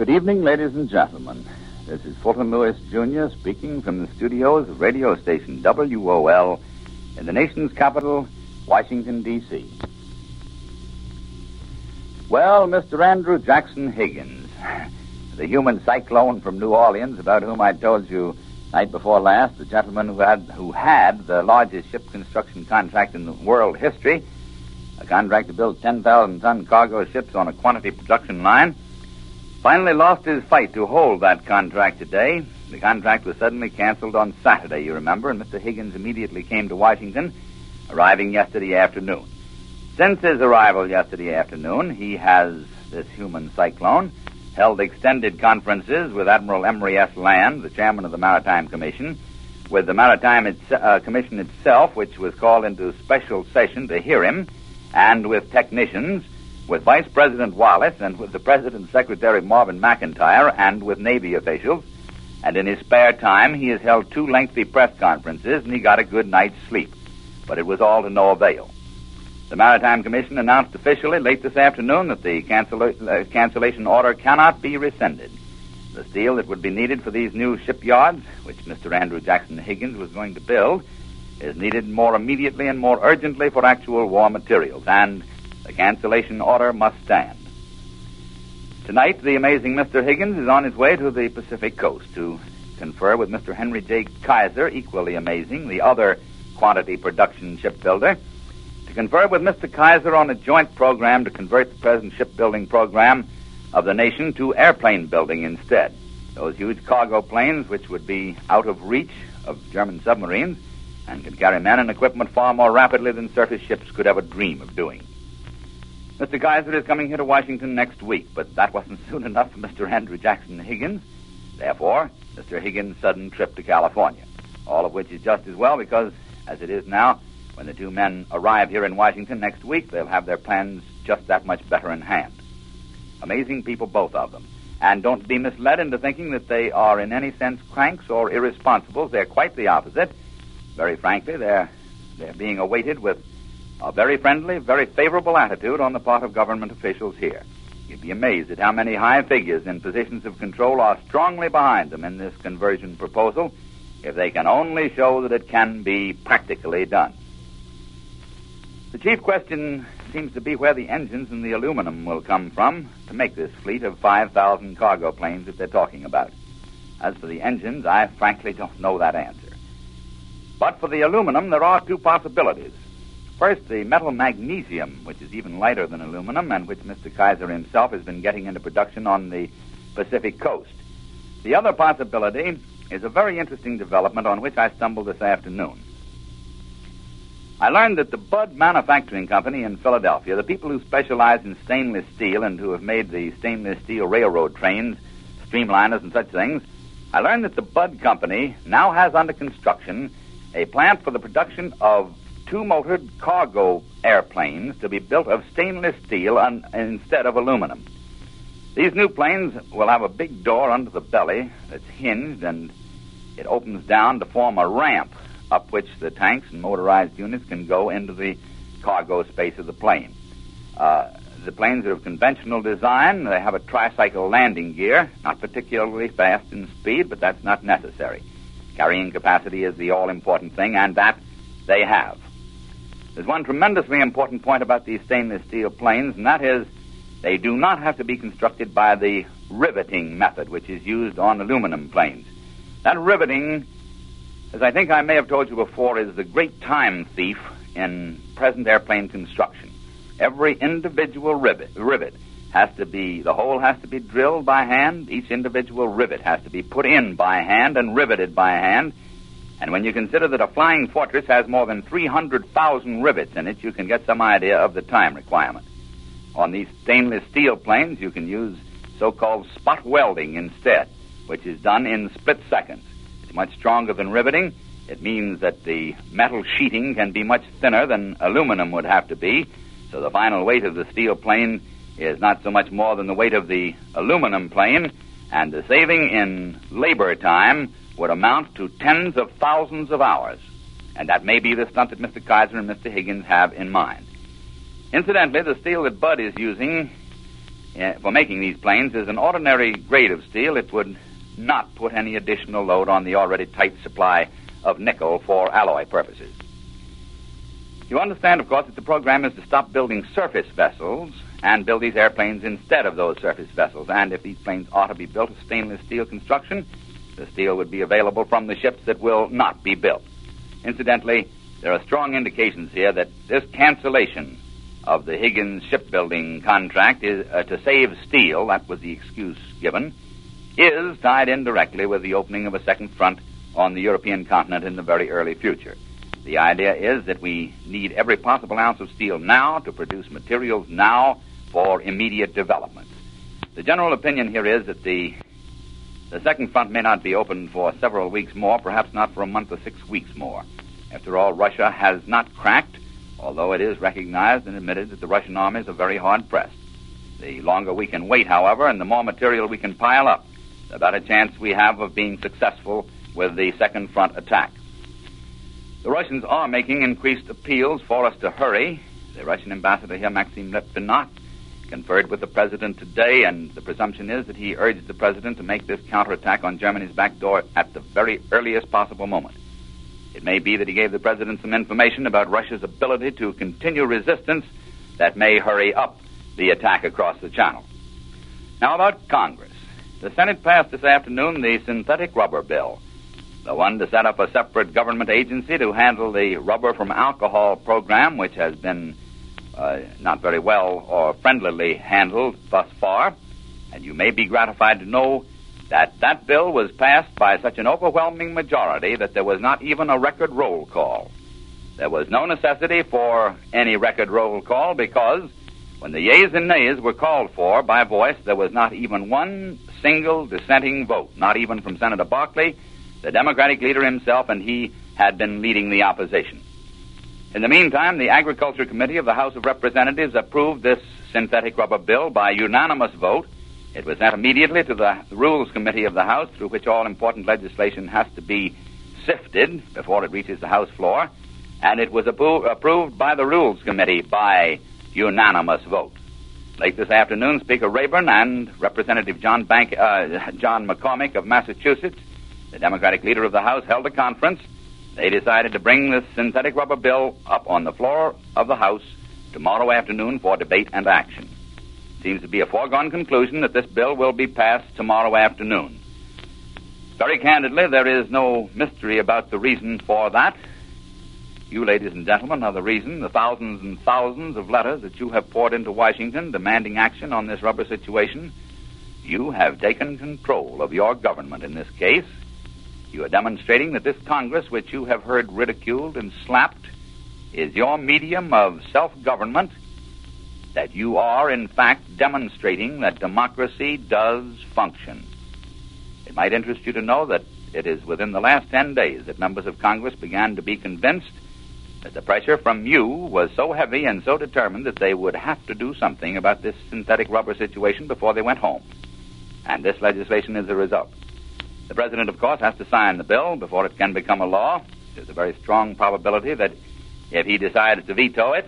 Good evening, ladies and gentlemen. This is Fulton Lewis, Jr. speaking from the studios of radio station WOL in the nation's capital, Washington, D.C. Well, Mr. Andrew Jackson Higgins, the human cyclone from New Orleans about whom I told you night before last, the gentleman who had the largest ship construction contract in the world history, a contract to build 10,000-ton cargo ships on a quantity production line, finally lost his fight to hold that contract today. The contract was suddenly canceled on Saturday, you remember, and Mr. Higgins immediately came to Washington, arriving yesterday afternoon. Since his arrival yesterday afternoon, he has, this human cyclone, held extended conferences with Admiral Emory S. Land, the chairman of the Maritime Commission, with the Maritime Commission itself, which was called into special session to hear him, and with technicians, with Vice President Wallace, and with the President's Secretary Marvin McIntyre, and with Navy officials. And in his spare time, he has held 2 lengthy press conferences, and he got a good night's sleep. But it was all to no avail. The Maritime Commission announced officially late this afternoon that the cancellation order cannot be rescinded. The steel that would be needed for these new shipyards, which Mr. Andrew Jackson Higgins was going to build, is needed more immediately and more urgently for actual war materials, and the cancellation order must stand. Tonight, the amazing Mr. Higgins is on his way to the Pacific Coast to confer with Mr. Henry J. Kaiser, equally amazing, the other quantity production shipbuilder, to confer with Mr. Kaiser on a joint program to convert the present shipbuilding program of the nation to airplane building instead. Those huge cargo planes, which would be out of reach of German submarines and could carry men and equipment far more rapidly than surface ships could ever dream of doing. Mr. Kaiser is coming here to Washington next week, but that wasn't soon enough for Mr. Andrew Jackson Higgins. Therefore, Mr. Higgins' sudden trip to California, all of which is just as well because, as it is now, when the 2 men arrive here in Washington next week, they'll have their plans just that much better in hand. Amazing people, both of them. And don't be misled into thinking that they are in any sense cranks or irresponsibles. They're quite the opposite. Very frankly, they're being awaited with a very friendly, very favorable attitude on the part of government officials here. You'd be amazed at how many high figures in positions of control are strongly behind them in this conversion proposal, if they can only show that it can be practically done. The chief question seems to be where the engines and the aluminum will come from to make this fleet of 5,000 cargo planes that they're talking about. As for the engines, I frankly don't know that answer. But for the aluminum, there are 2 possibilities. First, the metal magnesium, which is even lighter than aluminum and which Mr. Kaiser himself has been getting into production on the Pacific Coast. The other possibility is a very interesting development on which I stumbled this afternoon. I learned that the Budd Manufacturing Company in Philadelphia, the people who specialize in stainless steel and who have made the stainless steel railroad trains, streamliners, and such things, I learned that the Budd Company now has under construction a plant for the production of 2-motored cargo airplanes to be built of stainless steel instead of aluminum. These new planes will have a big door under the belly that's hinged, and it opens down to form a ramp up which the tanks and motorized units can go into the cargo space of the plane. The planes are of conventional design. They have a tricycle landing gear, not particularly fast in speed, but that's not necessary. Carrying capacity is the all-important thing, and that they have. There's one tremendously important point about these stainless steel planes, and that is they do not have to be constructed by the riveting method, which is used on aluminum planes. That riveting, as I think I may have told you before, is the great time thief in present airplane construction. Every individual rivet has to be, the hole has to be drilled by hand. Each individual rivet has to be put in by hand and riveted by hand. And when you consider that a flying fortress has more than 300,000 rivets in it, you can get some idea of the time requirement. On these stainless steel planes, you can use so-called spot welding instead, which is done in split seconds. It's much stronger than riveting. It means that the metal sheeting can be much thinner than aluminum would have to be, so the final weight of the steel plane is not so much more than the weight of the aluminum plane, and the saving in labor time would amount to tens of thousands of hours. And that may be the stunt that Mr. Kaiser and Mr. Higgins have in mind. Incidentally, the steel that Budd is using for making these planes is an ordinary grade of steel. It would not put any additional load on the already tight supply of nickel for alloy purposes. You understand, of course, that the program is to stop building surface vessels and build these airplanes instead of those surface vessels. And if these planes are to be built of stainless steel construction, the steel would be available from the ships that will not be built. Incidentally, there are strong indications here that this cancellation of the Higgins shipbuilding contract is to save steel, that was the excuse given, is tied in directly with the opening of a second front on the European continent in the very early future. The idea is that we need every possible ounce of steel now to produce materials now for immediate developments. The general opinion here is that the second front may not be open for several weeks more, perhaps not for a month or 6 weeks more. After all, Russia has not cracked, although it is recognized and admitted that the Russian armies are very hard-pressed. The longer we can wait, however, and the more material we can pile up, the better chance we have of being successful with the second front attack. The Russians are making increased appeals for us to hurry. The Russian ambassador here, Maxim Litvinov, conferred with the president today, and the presumption is that he urged the president to make this counterattack on Germany's back door at the very earliest possible moment. It may be that he gave the president some information about Russia's ability to continue resistance that may hurry up the attack across the channel. Now about Congress. The Senate passed this afternoon the synthetic rubber bill, the one to set up a separate government agency to handle the rubber from alcohol program, which has been not very well or friendlily handled thus far. And you may be gratified to know that that bill was passed by such an overwhelming majority that there was not even a record roll call. There was no necessity for any record roll call because when the yeas and nays were called for by voice, there was not even one single dissenting vote, not even from Senator Barkley, the Democratic leader himself, and he had been leading the opposition. In the meantime, the Agriculture Committee of the House of Representatives approved this synthetic rubber bill by unanimous vote. It was sent immediately to the Rules Committee of the House, through which all important legislation has to be sifted before it reaches the House floor, and it was approved by the Rules Committee by unanimous vote. Late this afternoon, Speaker Rayburn and Representative John McCormick of Massachusetts, the Democratic leader of the House, held a conference. They decided to bring this synthetic rubber bill up on the floor of the House tomorrow afternoon for debate and action. It seems to be a foregone conclusion that this bill will be passed tomorrow afternoon. Very candidly, there is no mystery about the reason for that. You, ladies and gentlemen, are the reason. The thousands and thousands of letters that you have poured into Washington demanding action on this rubber situation. You have taken control of your government in this case. You are demonstrating that this Congress, which you have heard ridiculed and slapped, is your medium of self-government, that you are, in fact, demonstrating that democracy does function. It might interest you to know that it is within the last 10 days that members of Congress began to be convinced that the pressure from you was so heavy and so determined that they would have to do something about this synthetic rubber situation before they went home. And this legislation is the result. The president, of course, has to sign the bill before it can become a law. There's a very strong probability that if he decides to veto it,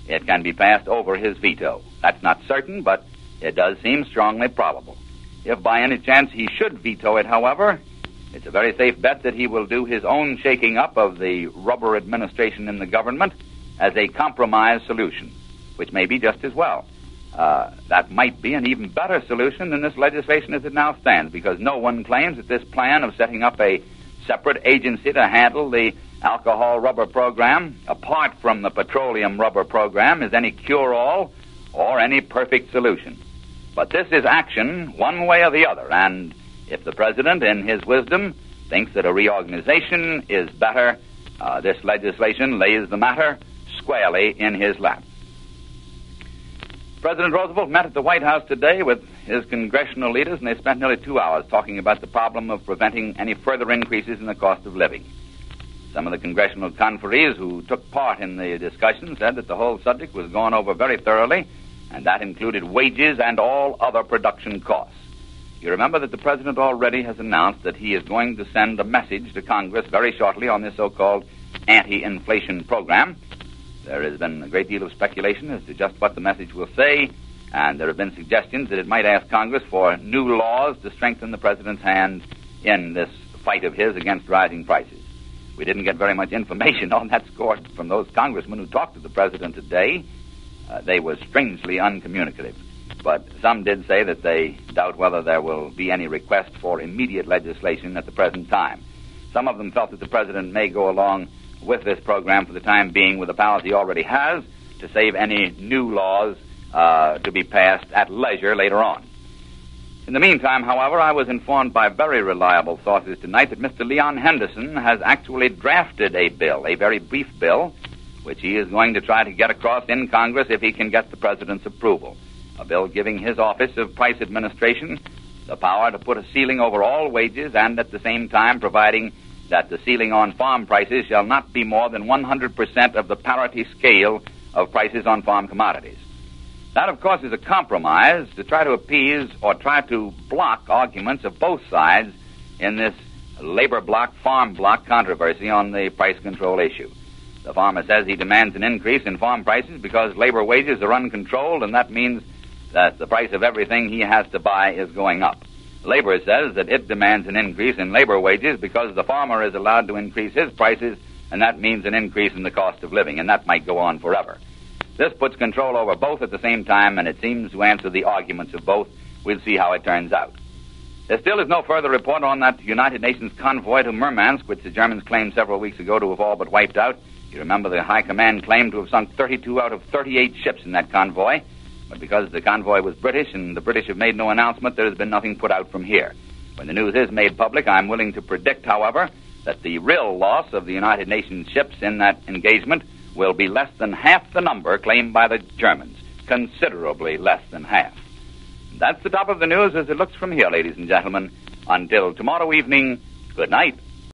it can be passed over his veto. That's not certain, but it does seem strongly probable. If by any chance he should veto it, however, it's a very safe bet that he will do his own shaking up of the rubber administration in the government as a compromise solution, which may be just as well. That might be an even better solution than this legislation as it now stands, because no one claims that this plan of setting up a separate agency to handle the alcohol rubber program, apart from the petroleum rubber program, is any cure-all or any perfect solution. But this is action one way or the other, and if the president, in his wisdom, thinks that a reorganization is better, this legislation lays the matter squarely in his lap. President Roosevelt met at the White House today with his congressional leaders, and they spent nearly 2 hours talking about the problem of preventing any further increases in the cost of living. Some of the congressional conferees who took part in the discussion said that the whole subject was gone over very thoroughly, and that included wages and all other production costs. You remember that the president already has announced that he is going to send a message to Congress very shortly on this so-called anti-inflation program. There has been a great deal of speculation as to just what the message will say, And there have been suggestions that it might ask Congress for new laws to strengthen the president's hand in this fight of his against rising prices. We didn't get very much information on that score from those congressmen who talked to the president today. They were strangely uncommunicative. But some did say that they doubt whether there will be any request for immediate legislation at the present time. Some of them felt that the president may go along with this program for the time being with the powers he already has to save any new laws to be passed at leisure later on. In the meantime, however, I was informed by very reliable sources tonight that Mr. Leon Henderson has actually drafted a bill, a very brief bill, which he is going to try to get across in Congress if he can get the president's approval. A bill giving his Office of Price Administration the power to put a ceiling over all wages and at the same time providing that the ceiling on farm prices shall not be more than 100% of the parity scale of prices on farm commodities. That, of course, is a compromise to try to appease or try to block arguments of both sides in this labor block, farm block controversy on the price control issue. The farmer says he demands an increase in farm prices because labor wages are uncontrolled, and that means that the price of everything he has to buy is going up. Labor says that it demands an increase in labor wages because the farmer is allowed to increase his prices, and that means an increase in the cost of living, and that might go on forever. This puts control over both at the same time, and it seems to answer the arguments of both. We'll see how it turns out. There still is no further report on that United Nations convoy to Murmansk, which the Germans claimed several weeks ago to have all but wiped out. You remember the High Command claimed to have sunk 32 out of 38 ships in that convoy. But because the convoy was British and the British have made no announcement, there has been nothing put out from here. When the news is made public, I'm willing to predict, however, that the real loss of the United Nations ships in that engagement will be less than half the number claimed by the Germans. Considerably less than half. That's the top of the news as it looks from here, ladies and gentlemen. Until tomorrow evening, good night.